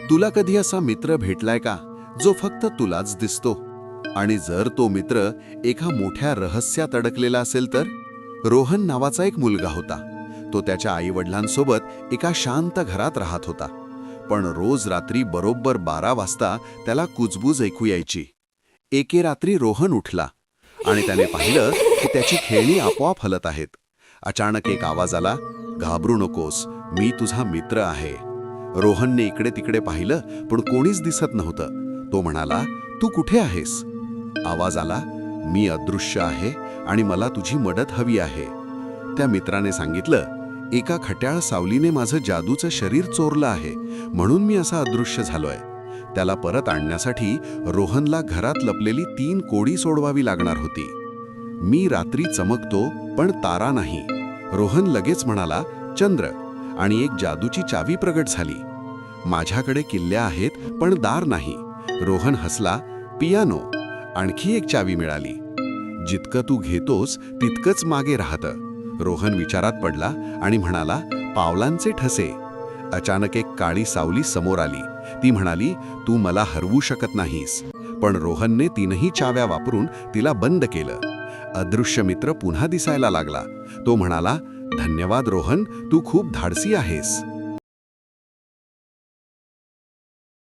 तुला कधी असा मित्र भेटलाय का जो फक्त तुलाच दिसतो? आणि जर तो मित्र एका मोठ्या रहस्यात अडकलेला असेल तर? रोहन नावाचा एक मुलगा होता. तो त्याच्या आईवडिलांसोबत एका शांत घरात राहत होता. पण रोज रात्री बरोबर 12 वाजता त्याला कुजबूज ऐकू यायची. एके रात्री रोहन उठला आणि त्याने पाहिलं की त्याची खेळणी आपोआप हलत आहेत. अचानक एक आवाज आला, "घाबरू नकोस, मी तुझा मित्र आहे." रोहनने इकडे तिकडे पाहिलं, पण कोणीच दिसत नव्हतं. तो म्हणाला, "तू कुठे आहेस?" आवाज आला, "मी अदृश्य आहे आणि मला तुझी मदत हवी आहे." त्या मित्राने सांगितलं, "एका खट्याळ सावलीने माझं जादूचं शरीर चोरलं आहे, म्हणून मी असा अदृश्य झालोय." त्याला परत आणण्यासाठी रोहनला घरात लपलेली 3 कोडी सोडवावी लागणार होती. "मी रात्री चमकतो, पण तारा नाही." रोहन लगेच म्हणाला, "चंद्र." आणि एक जादूची चावी प्रगट झाली. "माझ्याकडे किल्ल्या आहेत, पण दार नाही." रोहन हसला, "पियानो." आणखी एक चावी मिळाली. "जितकं तू घेतोस तितकंच मागे राहतं." रोहन विचारात पडला आणि म्हणाला, "पावलांचे ठसे." अचानक एक काळी सावली समोर आली. ती म्हणाली, "तू मला हरवू शकत नाहीस." पण रोहनने 3ही चाव्या वापरून तिला बंद केलं. अदृश्य मित्र पुन्हा दिसायला लागला. तो म्हणाला, "धन्यवाद रोहन, तू खूप धाडसी आहेस."